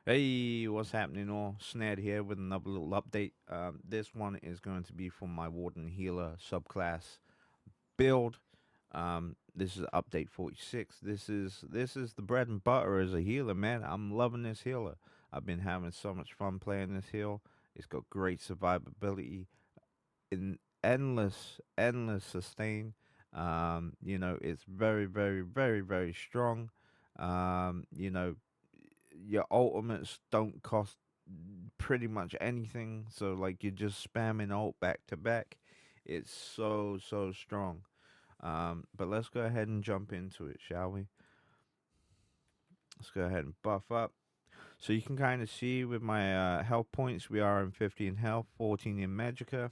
Hey, what's happening all? Snared here with another little update. This one is going to be for my Warden Healer subclass build. This is update 46. This is the bread and butter as a healer, man. I'm loving this healer. I've been having so much fun playing this heal. It's got great survivability, in endless sustain. It's very strong. You know, your ultimates don't cost pretty much anything. So like you're just spamming ult back to back. It's so strong. But let's go ahead and jump into it, shall we? Let's go ahead and buff up. So you can kind of see with my health points, we are in 50 in health, 14 in magicka.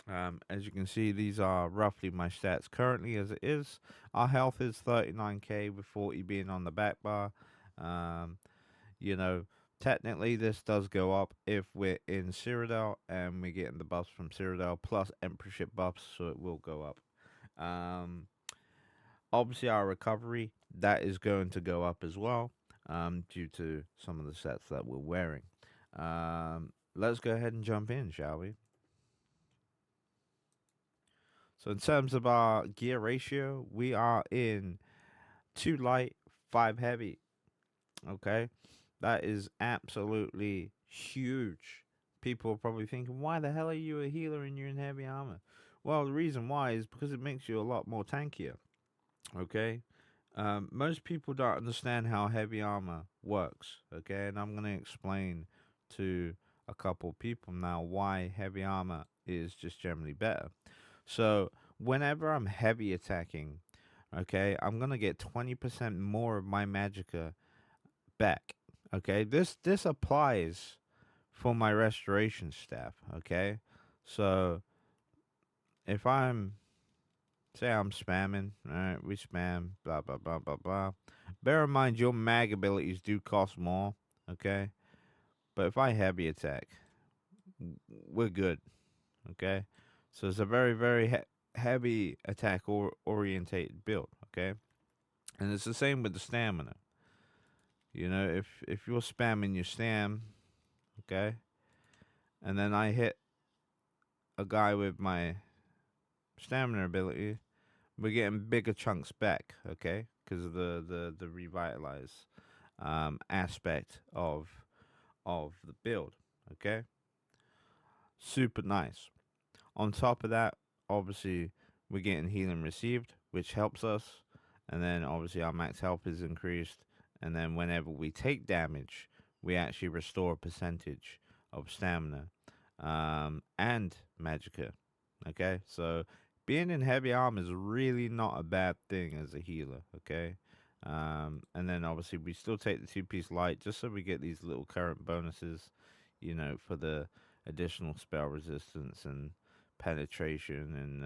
As you can see, these are roughly my stats currently as it is. Our health is 39k with 40 being on the back bar. Um, you know, technically this does go up if we're in Cyrodiil and we're getting the buffs from Cyrodiil plus Emperorship buffs, so it will go up. Um, Obviously, our recovery that is going to go up as well, due to some of the sets that we're wearing. Let's go ahead and jump in, shall we? So in terms of our gear ratio, we are in 2 light, 5 heavy. Okay, that is absolutely huge. People are probably thinking, why the hell are you a healer and you're in heavy armor? Well, the reason why is because it makes you a lot more tankier. Okay, most people don't understand how heavy armor works. Okay, and I'm gonna explain to a couple people now why heavy armor is just generally better. So whenever I'm heavy attacking, okay, I'm gonna get 20% more of my magicka back. Okay, this applies for my restoration staff. Okay, so if I'm say I'm spamming, all right, we spam, blah blah blah blah blah. Bear in mind your mag abilities do cost more. Okay, but if I heavy attack, we're good. Okay, so it's a very heavy attack orientated build. Okay, and it's the same with the stamina. If you're spamming your stam, okay, and then I hit a guy with my stamina ability, we're getting bigger chunks back, okay, because of the revitalize aspect of the build, okay. Super nice. On top of that, obviously we're getting healing received, which helps us, and then obviously our max health is increased, and then whenever we take damage, we actually restore a percentage of stamina and magicka. Okay, so being in heavy armor is really not a bad thing as a healer. Okay, and then obviously we still take the 2 piece light just so we get these little current bonuses, for the additional spell resistance and penetration and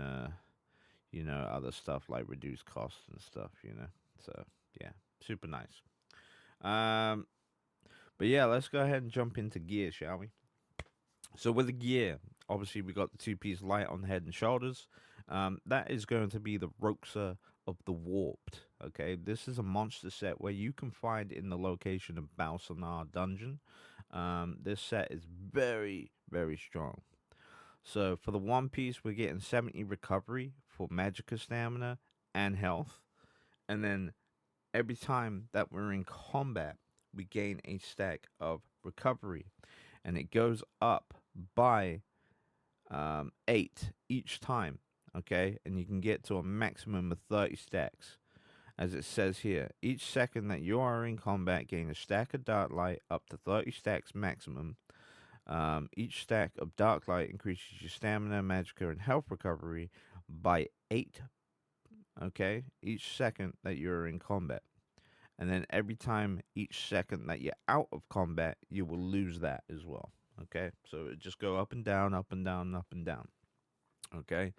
other stuff like reduced costs and stuff. So yeah, super nice. Um, but yeah, let's go ahead and jump into gear, shall we? So with the gear, obviously we got the 2 piece light on head and shoulders. That is going to be the Roxa of the Warped. Okay, this is a monster set where you can find in the location of Balsanar Dungeon. This set is very strong. So for the 1 piece, we're getting 70 recovery for magicka stamina and health, and then every time that we're in combat, we gain a stack of recovery, and it goes up by 8 each time. Okay, and you can get to a maximum of 30 stacks. As it says here, each second that you are in combat, gain a stack of dark light up to 30 stacks maximum. Each stack of dark light increases your stamina, magicka, and health recovery by 8. Okay, each second that you're in combat. And then every time each second that you're out of combat, you will lose that as well. Okay, so it just go up and down, up and down, up and down. Okay,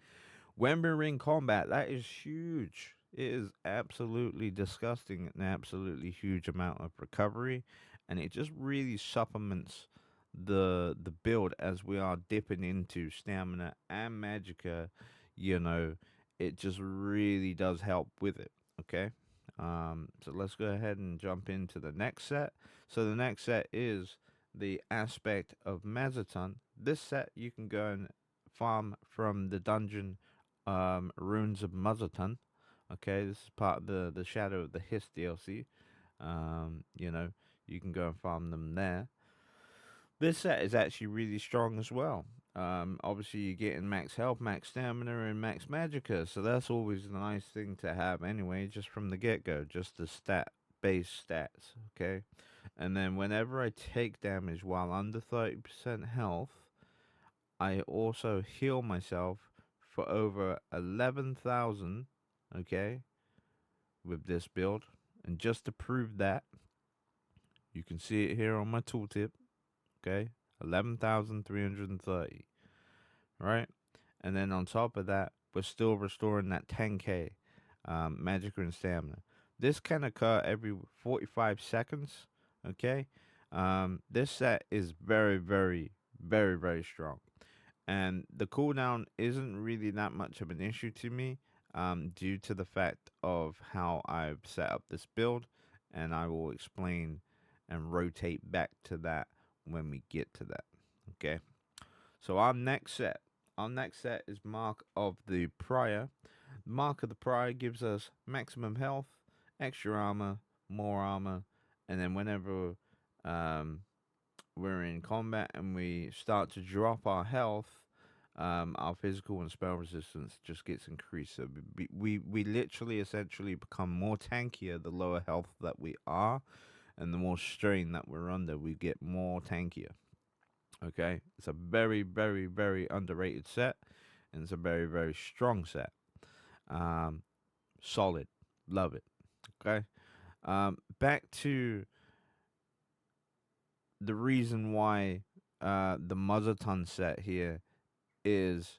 when we're in combat, that is huge. It is absolutely disgusting, an absolutely huge amount of recovery, and it just really supplements the build as we are dipping into stamina and magicka. You know, it just really does help with it. Okay, So let's go ahead and jump into the next set. So the next set is the aspect of Mesoton. This set you can go and farm from the dungeon runes of Mesoton. Okay, this is part of the Shadow of the Hiss DLC. You know, you can go and farm them there. This set is actually really strong as well. Obviously, you're getting max health, max stamina, and max magicka, so that's always a nice thing to have anyway, just from the get go, just the base stats, okay? And then whenever I take damage while under 30% health, I also heal myself for over 11,000, okay, with this build. And just to prove that, you can see it here on my tooltip, okay? 11,330, right? And then on top of that, we're still restoring that 10k magic and stamina. This can occur every 45 seconds, okay? This set is very, very, very, very strong. And the cooldown isn't really that much of an issue to me due to the fact of how I've set up this build. And I will explain and rotate back to that when we get to that. Okay. So our next set is Mark of the Prior. Mark of the Prior gives us maximum health, extra armor, more armor, and then whenever um, we're in combat and we start to drop our health, our physical and spell resistance just gets increased. So we literally essentially become more tankier the lower health that we are, and the more strain that we're under, we get more tankier. Okay, it's a very, very, very underrated set, and it's a very, very strong set. Um, Solid, love it. Okay, back to the reason why the Muzzleton set here is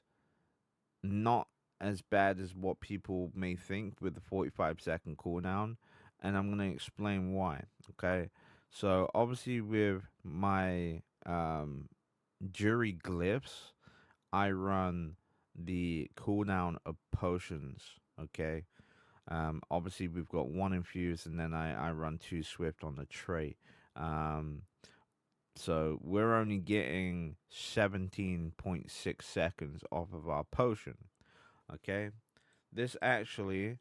not as bad as what people may think with the 45-second cooldown, and I'm gonna explain why. Okay, so obviously with my jury glyphs, I run the cooldown of potions. Okay. Obviously we've got one infused, and then I run two swift on the trait. Um, so we're only getting 17.6 seconds off of our potion. Okay. This actually,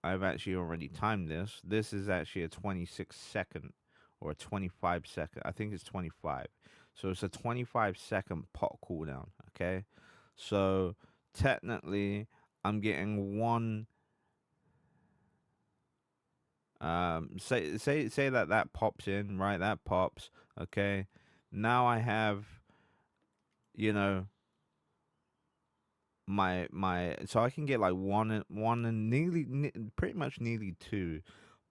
I've actually already timed this. This is actually a 26-second or a 25-second. I think it's 25. So it's a 25-second pot cooldown. Okay. So technically, I'm getting one. Say that pops in, right? That pops. Okay. Now I have, you know, my so I can get like one and pretty much nearly two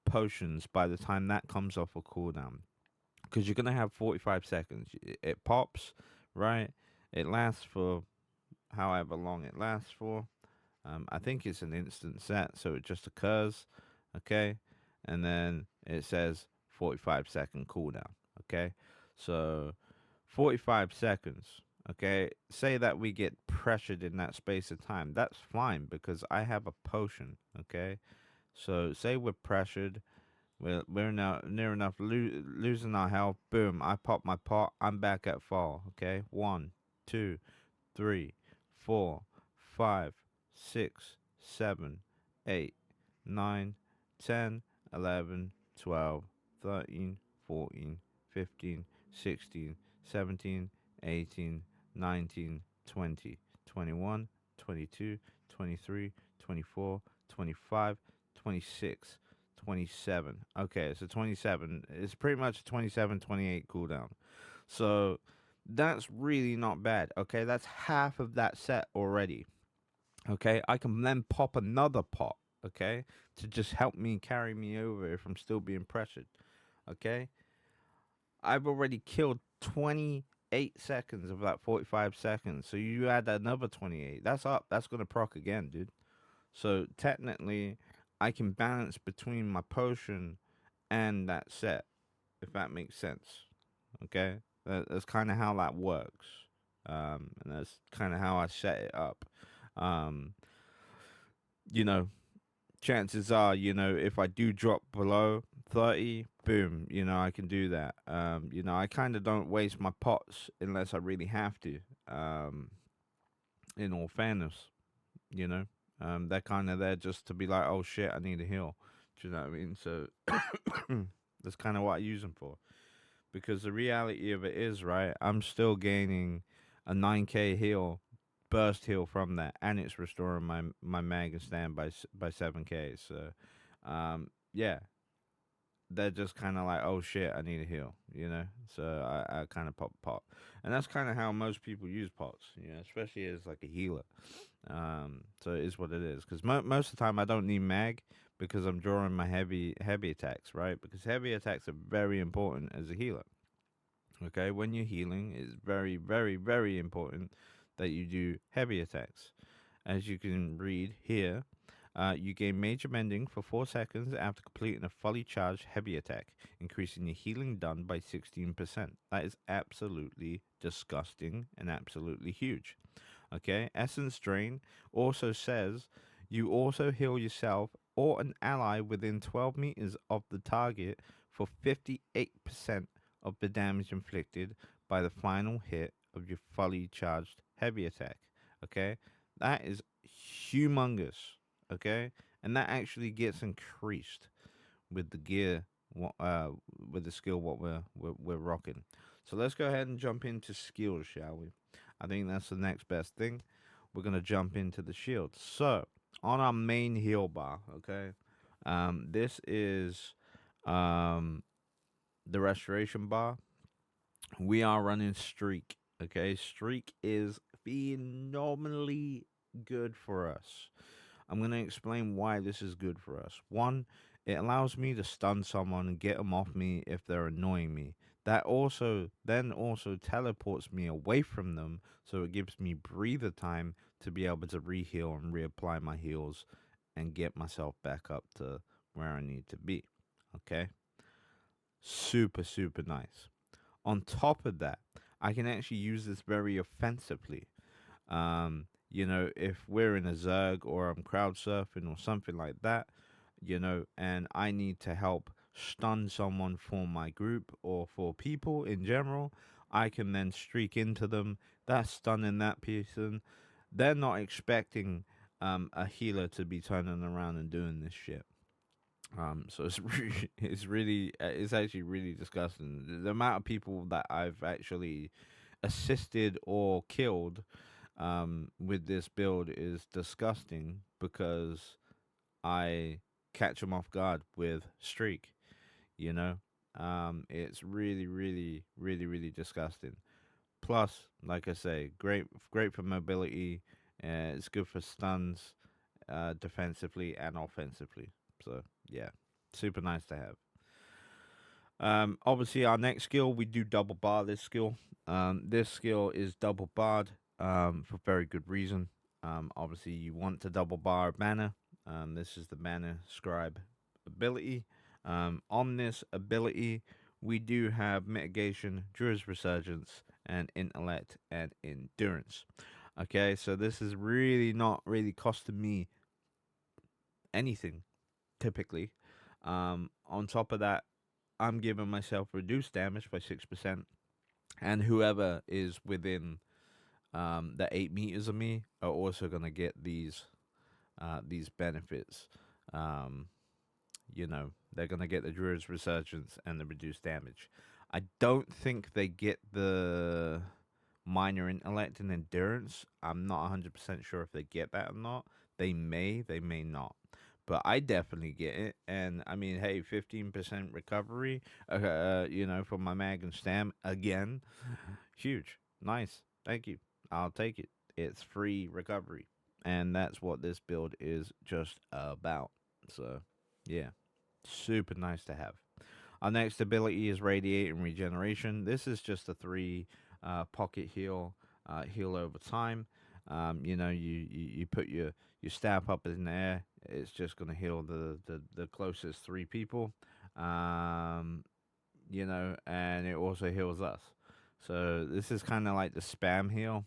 potions by the time that comes off a cooldown, because you're gonna have 45 seconds. It pops, right? It lasts for however long it lasts for. I think it's an instant set, so it just occurs, okay? And then it says 45-second cooldown, okay? So 45 seconds, okay? Say that we get pressured in that space of time. That's fine because I have a potion, okay? So say we're pressured, we're now near enough losing our health. Boom, I pop my pot, I'm back at fall, okay? 1, 2, 3, 4, 5, 6, 7, 8, 9, 10, 11, 12, 13, 14, 15, 16, 17, 18, 19, 20, 21, 22, 23, 24, 25, 26, 27. Okay, so 27. It's pretty much a 27, 28 cooldown. So that's really not bad. Okay, that's half of that set already. Okay, I can then pop another pot. Okay, to just help me carry me over if I'm still being pressured. Okay, I've already killed 28 seconds of that 45 seconds. So you add another 28. That's up. That's gonna proc again, dude. So technically, I can balance between my potion and that set, if that makes sense. Okay, that's kind of how that works, and that's kind of how I set it up. Um, you know, chances are, if I do drop below 30, boom, I can do that. I kind of don't waste my pots unless I really have to. Um, in all fairness, you know, they're kind of there just to be like, oh shit, I need a heal. Do you know what I mean? So that's kind of what I use them for. Because the reality of it is, right, I'm still gaining a 9k heal, burst heal from that, and it's restoring my mag and stand by 7k. So, yeah, they're just kind of like, oh shit, I need a heal, So I kind of pop pot, and that's kind of how most people use pots, especially as like a healer. So it is what it is. Because most of the time I don't need mag because I'm drawing my heavy attacks, right? Because heavy attacks are very important as a healer. Okay, when you're healing, it's very, very, very important that you do heavy attacks. As you can read here, you gain major mending for 4 seconds after completing a fully charged heavy attack, increasing your healing done by 16%. That is absolutely disgusting and absolutely huge. Okay, Essence Drain also says you also heal yourself or an ally within 12 meters of the target for 58% of the damage inflicted by the final hit of your fully charged heavy attack. Okay, that is humongous. Okay, and that actually gets increased with the gear, with the skill what we're rocking. So let's go ahead and jump into skills, shall we? I think that's the next best thing. We're gonna jump into the shield. So on our main heal bar, okay, this is um the restoration bar. We are running streak. Okay, streak is phenomenally good for us. I'm going to explain why this is good for us. One, it allows me to stun someone and get them off me if they're annoying me. That also teleports me away from them, so it gives me breather time to be able to reheal and reapply my heals and get myself back up to where I need to be. Okay? Super, super nice. On top of that, I can actually use this very offensively. If we're in a Zerg or I'm crowd surfing or something like that, and I need to help stun someone for my group or for people in general, I can then streak into them. That's stunning that person. They're not expecting a healer to be turning around and doing this shit. So it's it's actually really disgusting. The amount of people that I've actually assisted or killed with this build is disgusting because I catch them off guard with streak. You know, it's really, really, really, really disgusting. Plus, like I say, great for mobility. It's good for stuns, defensively and offensively. So yeah, super nice to have. Obviously, our next skill, we do double bar this skill. This skill is double barred for very good reason. Obviously, you want to double bar a banner. This is the banner scribe ability. On this ability, we do have mitigation, druid's resurgence, and intellect and endurance. Okay, so this is really not really costing me anything typically. On top of that, I'm giving myself reduced damage by 6%, and whoever is within the 8 meters of me are also gonna get these benefits. Um, they're gonna get the Druid's Resurgence and the reduced damage. I don't think they get the minor intellect and endurance. I'm not 100% sure if they get that or not. They may not. But I definitely get it. And I mean, hey, 15% recovery, for my mag and stam again. Huge. Nice. Thank you. I'll take it. It's free recovery. And that's what this build is just about. So, yeah. Super nice to have. Our next ability is Radiate and Regeneration. This is just a 3 pocket heal, heal over time. You put your staff up in the air. It's just going to heal the closest 3 people. And it also heals us. So this is kind of like the spam heal.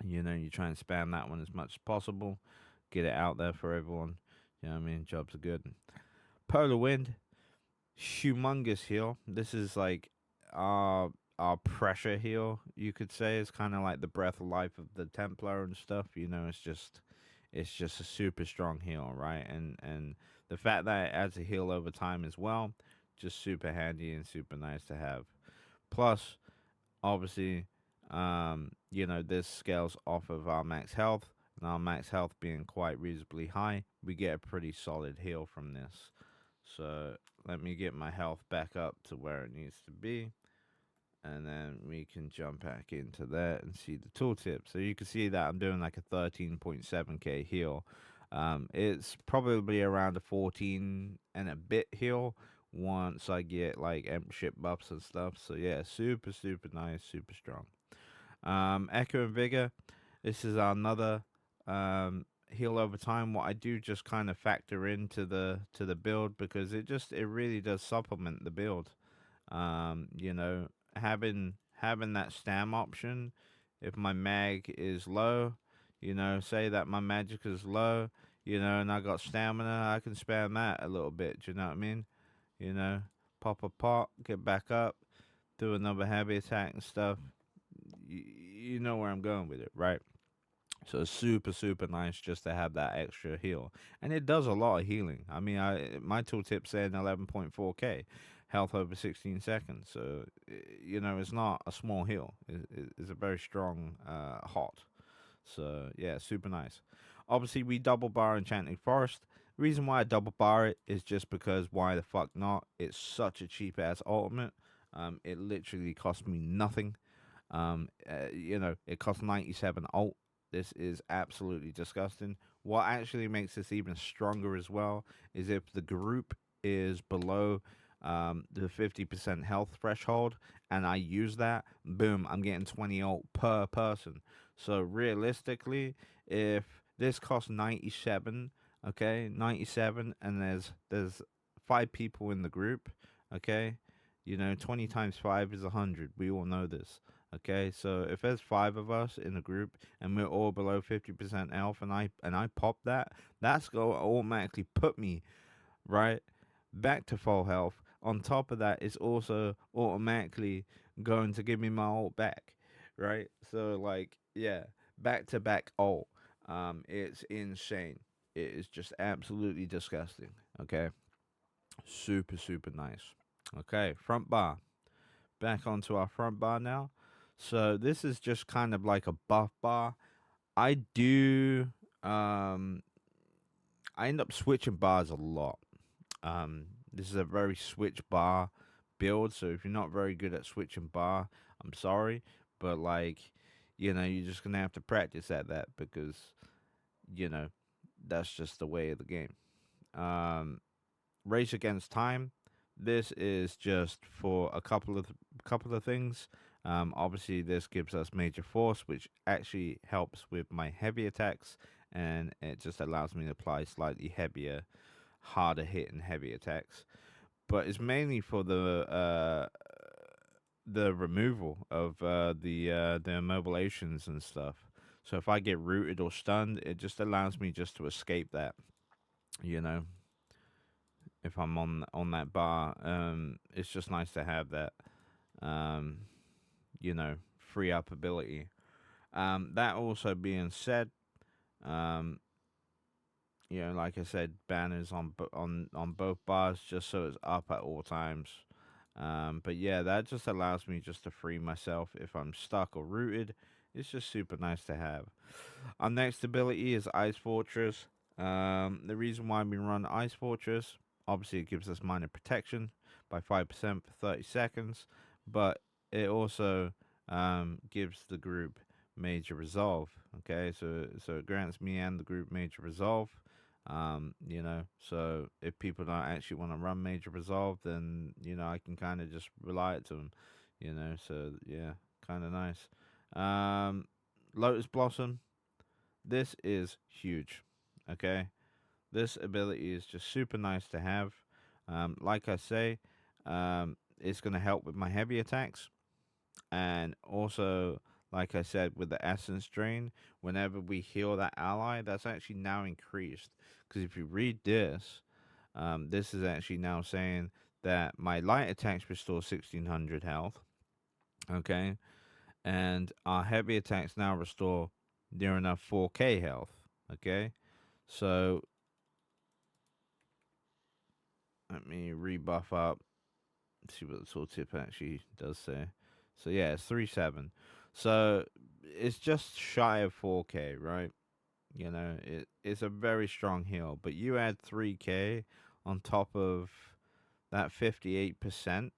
You try and spam that one as much as possible. Get it out there for everyone. You know what I mean? Jobs are good. Polar Wind, humongous heal. This is like our pressure heal, you could say. It's kind of like the breath of life of the Templar and stuff. You know, it's just a super strong heal, right? And the fact that it adds a heal over time as well, just super handy and super nice to have. Plus, obviously, this scales off of our max health, and our max health being quite reasonably high, we get a pretty solid heal from this. So let me get my health back up to where it needs to be, and then we can jump back into that and see the tooltip. So you can see that I'm doing like a 13.7k heal. It's probably around a 14 and a bit heal once I get like emp ship buffs and stuff. So yeah, super super nice, super strong. Echo and Vigor. This is another heal over time. What I do just kind of factor into the build because it really does supplement the build. You know, having that stam option, if my mag is low, say that my magic is low, and I got stamina, I can spam that a little bit. Do you know what I mean? You know, pop a pot, get back up, do another heavy attack and stuff. You know where I'm going with it, right? So it's super super nice just to have that extra heal, and it does a lot of healing. I mean, my tooltip saying 11.4k health over 16 seconds. So it's not a small heal. It's a very strong hot. So yeah, super nice. Obviously, we double bar Enchanting Forest. The reason why I double bar it is just because why the fuck not? It's such a cheap ass ultimate. It literally cost me nothing. It costs 97 alt. This is absolutely disgusting. What actually makes this even stronger as well is if the group is below the 50% health threshold and I use that, boom, I'm getting 20 alt per person. So realistically, if this costs 97, okay, 97, and there's 5 people in the group, okay, 20 times 5 is 100. We all know this. Okay, so if there's 5 of us in a group and we're all below 50% health, and I pop that, that's going to automatically put me right back to full health. On top of that, it's also automatically going to give me my ult back, right? So like, yeah, back to back ult. It's insane. It is just absolutely disgusting. Okay, super super nice. Okay, front bar. Back onto our front bar now. So this is just kind of like a buff bar. I do I end up switching bars a lot. This is a very switch bar build, so if you're not very good at switching bar, I'm sorry, but like, you're just gonna have to practice at that because you know that's just the way of the game. Um, Race Against Time. This is just for a couple of things. Obviously, this gives us major force, which actually helps with my heavy attacks, and it just allows me to apply slightly heavier, harder hit and heavy attacks. But it's mainly for the removal of the immobilizations and stuff. So if I get rooted or stunned, it just allows me just to escape that. You know, if I'm on that bar. It's just nice to have that, um, free up ability. That also being said, um, like I said, banners on both bars just so it's up at all times. But yeah, that just allows me just to free myself if I'm stuck or rooted. It's just super nice to have. Our next ability is Ice Fortress. The reason why we run Ice Fortress, obviously, it gives us minor protection by 5% for 30 seconds, but it also gives the group major resolve. Okay, so it grants me and the group major resolve. So if people don't actually want to run major resolve, then I can kind of just rely it to them. So yeah, kind of nice. Lotus Blossom. This is huge. Okay, this ability is just super nice to have. Like I say, it's going to help with my heavy attacks, and also like I said, with the essence drain, whenever we heal that ally, that's actually now increased. Because if you read this, this is actually now saying that my light attacks restore 1600 health. Okay. And our heavy attacks now restore near enough 4k health. Okay. So let me rebuff up, see what the tooltip actually does say. So yeah, it's 3-7. So it's just shy of 4k, right? You know, it's a very strong heal, but you add 3k on top of that 58%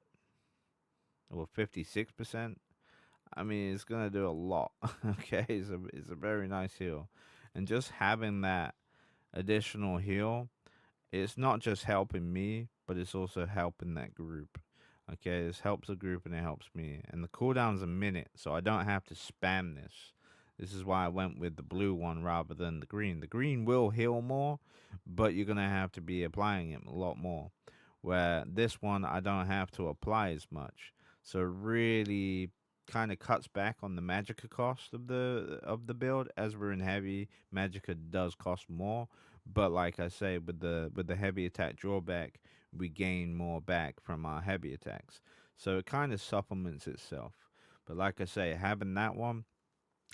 or 56%. I mean, it's gonna do a lot. Okay, it's a very nice heal, and just having that additional heal, it's not just helping me, but it's also helping that group. Okay, this helps the group and it helps me. And the cooldown's a minute, so I don't have to spam this. This is why I went with the blue one rather than the green. The green will heal more, but you're gonna have to be applying it a lot more. Where this one I don't have to apply as much. So really kind of cuts back on the magicka cost of the build. As we're in heavy, magicka does cost more, but like I say, with the heavy attack drawback, we gain more back from our heavy attacks. So it kind of supplements itself. But like I say, having that one,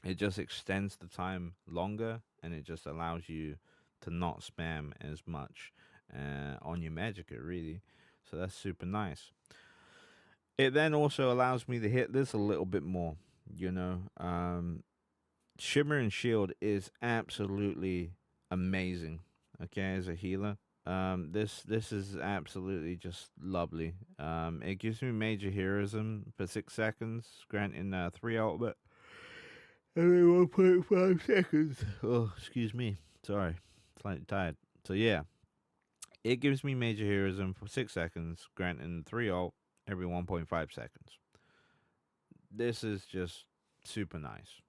it just extends the time longer, and it just allows you to not spam as much on your magicka, really. So that's super nice. It then also allows me to hit this a little bit more. You know, Shimmer and Shield is absolutely amazing. Okay, as a healer, this is absolutely just lovely. It gives me major heroism for 6 seconds, granting 3 ultimate every 1.5 seconds. Oh, excuse me. Sorry, slightly tired. So yeah, it gives me major heroism for 6 seconds, granting 3 ult every 1.5 seconds. This is just super nice.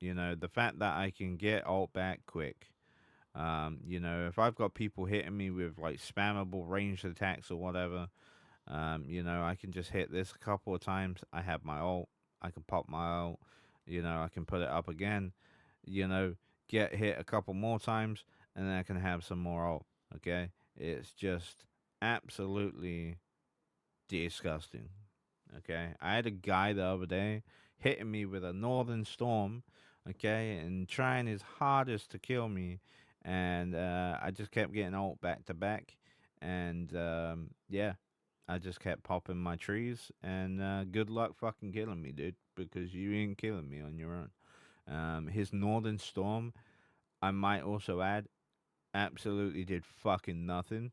You know, the fact that I can get ult back quick. You know, if I've got people hitting me with like spammable ranged attacks or whatever, you know, I can just hit this a couple of times. I have my ult. I can pop my ult. You know, I can put it up again. You know, get hit a couple more times, and then I can have some more ult. Okay, it's just absolutely disgusting. Okay, I had a guy the other day hitting me with a northern storm, okay, and trying his hardest to kill me, and I just kept getting ult back to back, and yeah, I just kept popping my trees, and good luck fucking killing me, dude, because you ain't killing me on your own. His northern storm, I might also add, absolutely did fucking nothing,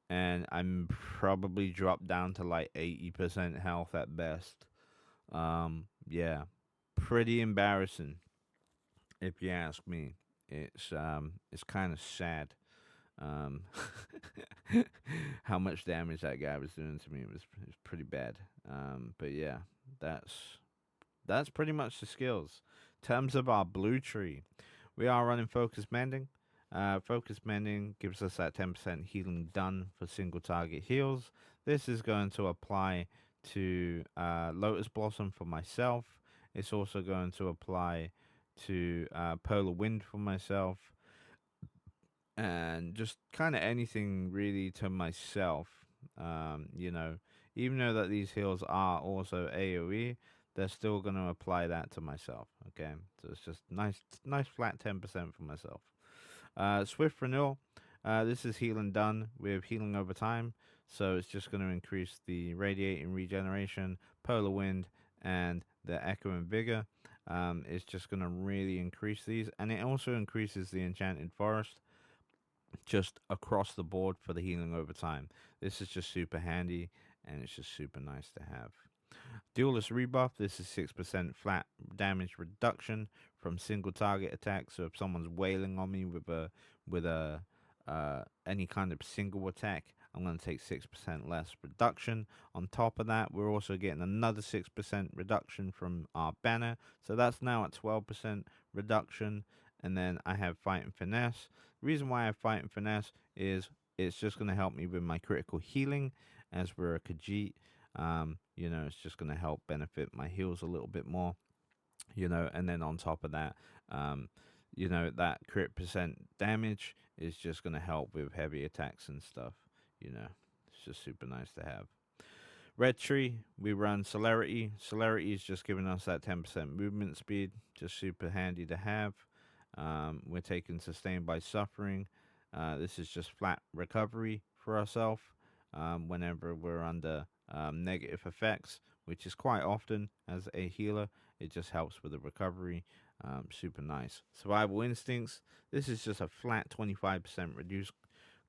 and I'm probably dropped down to like 80% health at best. Yeah, pretty embarrassing if you ask me. It's kind of sad. Um, how much damage that guy was doing to me was pretty bad. But yeah, that's that's pretty much the skills. In terms of our blue tree, we are running focus mending. Focus mending gives us that 10% healing done for single target heals. This is going to apply to Lotus Blossom for myself. It's also going to apply to Polar Wind for myself, and just kind of anything really to myself. You know, even though that these heals are also AoE, they're still going to apply that to myself. Okay, so it's just nice flat 10% for myself. Swift renewal. This is healing done with healing over time, so it's just going to increase the radiating regeneration, polar wind, and the echoing vigor. It's just going to really increase these, and it also increases the enchanted forest just across the board for the healing over time. This is just super handy, and it's just super nice to have. Duelist rebuff. This is 6% flat damage reduction from single target attacks. So if someone's wailing on me with a any kind of single attack, I'm going to take 6% less reduction. On top of that, we're also getting another 6% reduction from our banner. So that's now at 12% reduction. And then I have Fight and Finesse. The reason why I have Fight and Finesse is it's just going to help me with my critical healing as we're a Khajiit. You know, it's just going to help benefit my heals a little bit more. you know, and then on top of that, um, you know, that crit percent damage is just going to help with heavy attacks and stuff, you know. It's just super nice to have. Red tree, we run celerity. Celerity is just giving us that 10% movement speed, just super handy to have. We're taking sustained by suffering. This is just flat recovery for ourselves whenever we're under negative effects, which is quite often as a healer. It just helps with the recovery. Super nice. Survival instincts. This is just a flat 25% reduced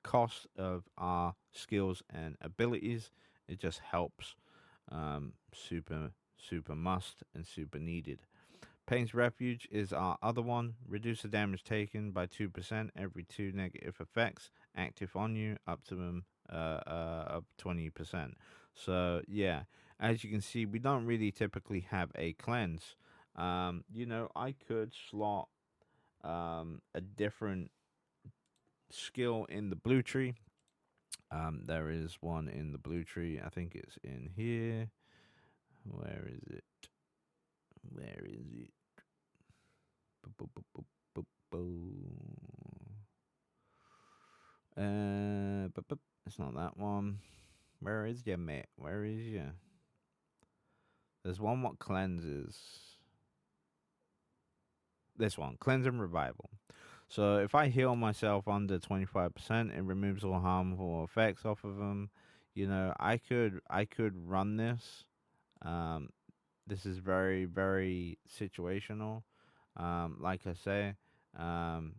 cost of our skills and abilities. It just helps. Super must and super needed. Pain's Refuge is our other one. Reduce the damage taken by 2% every 2 negative effects active on you, up to up 20%. So, yeah, as you can see, we don't really typically have a cleanse. You know, I could slot a different skill in the blue tree. There is one in the blue tree. I think it's in here. Where is it? Where is it? It's not that one. Where is ya, mate? Where is ya? There's one what cleanses. This one, cleanse and revival. So if I heal myself under 25%, it removes all harmful effects off of them. You know, I could run this. Um, this is very very situational. Like I say, um,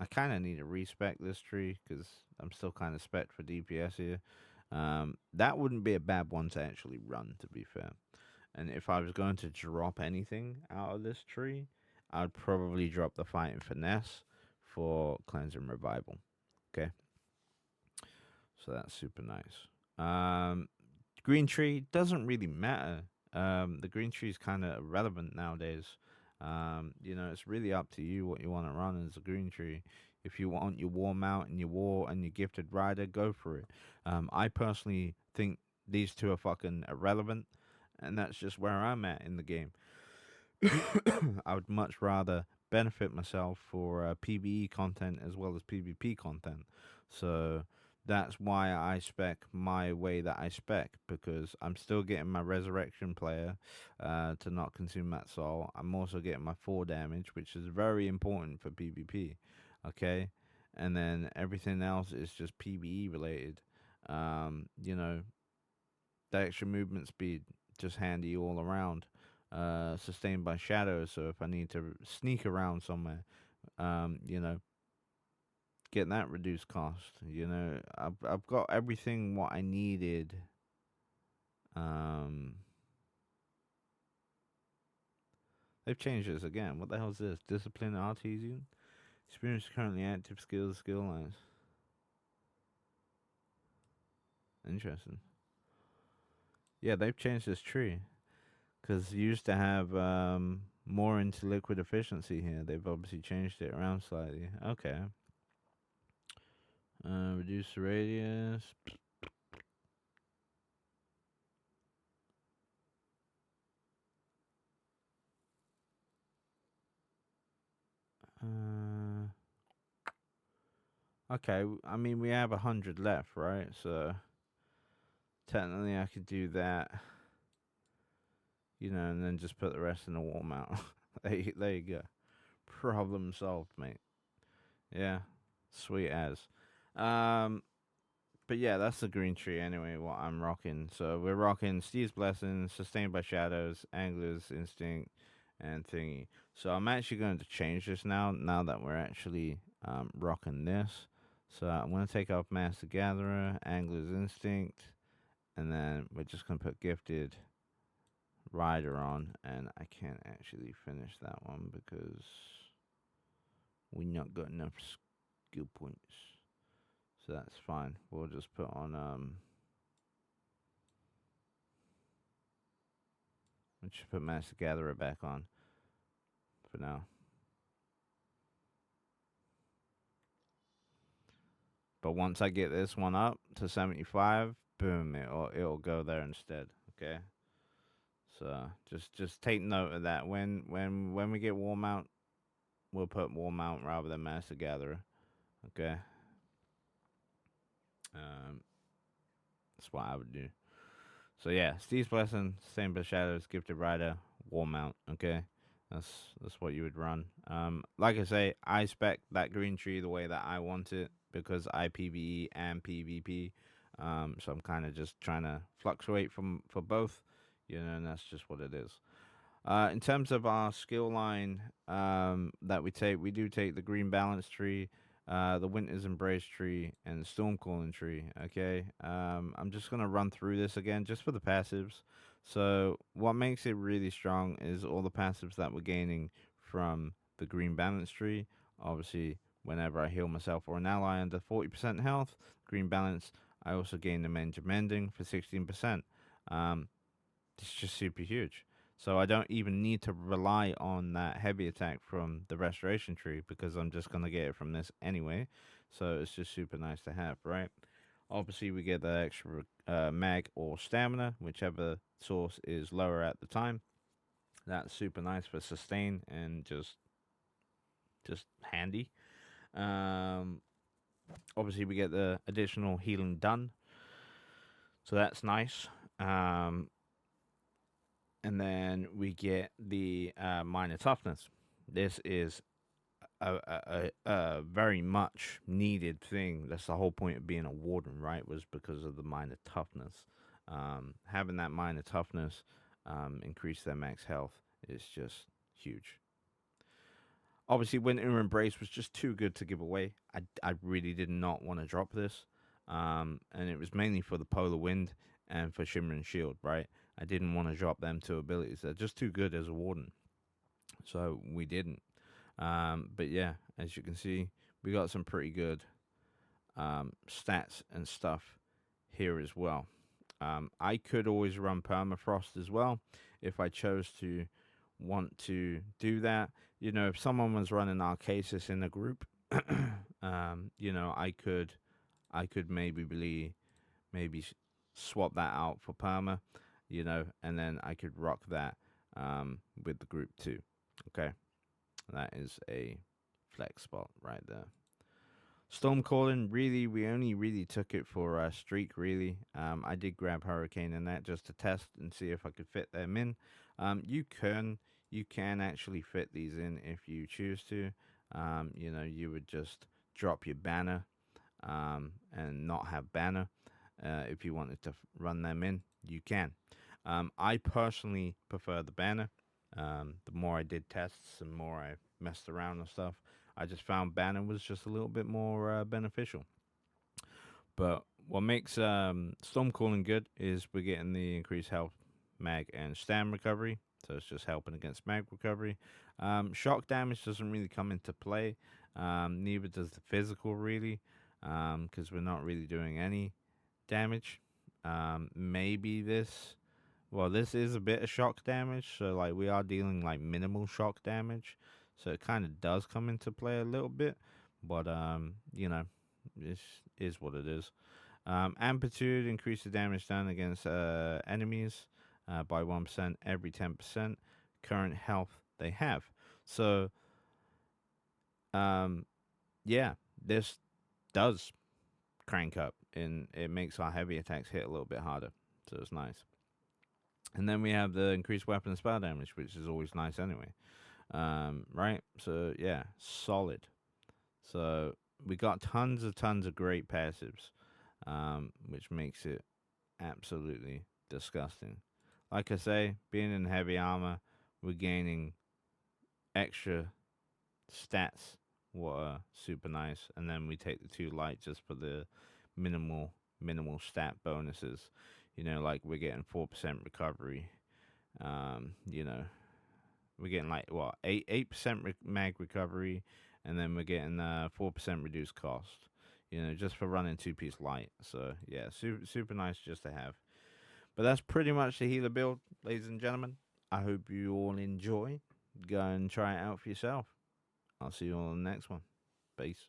I kind of need to respec this tree because I'm still kind of spec for DPS here. That wouldn't be a bad one to actually run, to be fair. And if I was going to drop anything out of this tree, I'd probably drop the fight and finesse for cleanse and revival. Okay, so that's super nice. Green tree doesn't really matter. The green tree is kind of irrelevant nowadays. You know, it's really up to you what you want to run as a green tree. If you want your war mount and your war and your gifted rider, go for it. I personally think these two are fucking irrelevant, and that's just where I'm at in the game. I would much rather benefit myself for PvE content as well as PvP content. So that's why I spec my way that I spec, because I'm still getting my resurrection player to not consume that soul. I'm also getting my 4 damage, which is very important for PvP. Okay, and then everything else is just PvE related. You know, the extra movement speed, just handy all around. Sustained by shadows, so if I need to sneak around somewhere, you know, get that reduced cost. You know, I've got everything what I needed. Um, they've changed this again. What the hell is this? Discipline artisan. Experience currently active skills, skill lines. Interesting. Yeah, they've changed this tree. Because you used to have more into liquid efficiency here. They've obviously changed it around slightly. Okay. Reduce the radius. Uh, okay, I mean, we have 100 left, right? So technically I could do that, you know, and then just put the rest in the wall mount. There you go. Problem solved, mate. Yeah, sweet as. Um, but yeah, that's the green tree anyway, what I'm rocking. So we're rocking Steve's Blessing, Sustained by Shadows, Angler's Instinct, and Thingy. So I'm actually going to change this now that we're actually rocking this. So I'm going to take off Master Gatherer, Angler's Instinct, and then we're just going to put Gifted Rider on. And I can't actually finish that one because we not got enough skill points. So that's fine. We'll just put on let's just put Master Gatherer back on for now. But once I get this one up to 75, boom, it'll go there instead. Okay. So just take note of that. When we get warm out, we'll put warm out rather than master gatherer. Okay. Um, that's what I would do. So yeah, Steve's Blessing, Same but Shadows, Gifted Rider, War Mount. Okay, that's what you would run. Like I say, I spec that green tree the way that I want it because I PVE and PvP. So I'm kind of just trying to fluctuate from for both, and that's just what it is. In terms of our skill line that we do take the Green Balance tree, the Winter's Embrace tree, and the Storm Calling tree. Okay, I'm just gonna run through this again just for the passives. So what makes it really strong is all the passives that we're gaining from the Green Balance tree. Obviously, whenever I heal myself or an ally under 40% health, Green Balance, I also gain the Mend Mending for 16%. It's just super huge. So I don't even need to rely on that heavy attack from the restoration tree because I'm just gonna get it from this anyway. So it's just super nice to have, right? Obviously, we get the extra mag or stamina, whichever source is lower at the time. That's super nice for sustain and just handy. Um, Obviously, we get the additional healing done, so that's nice. And then we get the minor toughness. This is a very much needed thing. That's the whole point of being a warden, right? Was because of the minor toughness. Having that minor toughness increase their max health is just huge. Obviously, Winter Embrace was just too good to give away. I really did not want to drop this. And it was mainly for the Polar Wind and for Shimmer and Shield, right? I didn't want to drop them two abilities. They're just too good as a Warden. So we didn't. But yeah, as you can see, we got some pretty good stats and stuff here as well. I could always run Permafrost as well if I chose to want to do that. If someone was running Arcasis in a group, I could maybe swap that out for Perma, and then I could rock that with the group too. Okay, that is a flex spot right there. Storm Calling, really, we only really took it for Streak, really. I did grab Hurricane in that just to test and see if I could fit them in. You can actually fit these in if you choose to. You would just drop your banner and not have banner. If you wanted to run them in, you can. I personally prefer the banner. The more I did tests and more I messed around and stuff, I just found banner was just a little bit more beneficial. But what makes Storm Calling good is we're getting the increased health, mag, and stam recovery. So it's just helping against mag recovery. Shock damage doesn't really come into play. Neither does the physical, really, because we're not really doing any damage. Maybe this. Well, this is a bit of shock damage, so like we are dealing like minimal shock damage, so it kind of does come into play a little bit, but this is what it is. Amplitude increases damage done against enemies by 1% every 10% current health they have. So, yeah, this does crank up, and it makes our heavy attacks hit a little bit harder. So it's nice. And then we have the increased weapon and spell damage, which is always nice anyway. Right? So, yeah, solid. So, we got tons of great passives, which makes it absolutely disgusting. Like I say, being in heavy armor, we're gaining extra stats, what are super nice. And then we take the 2 light just for the minimal stat bonuses. Like we're getting 4% recovery. We're getting like what 8% mag recovery, and then we're getting 4% reduced cost. Just for running 2-piece light. So yeah, super nice just to have. But that's pretty much the healer build, ladies and gentlemen. I hope you all enjoy. Go and try it out for yourself. I'll see you all on the next one. Peace.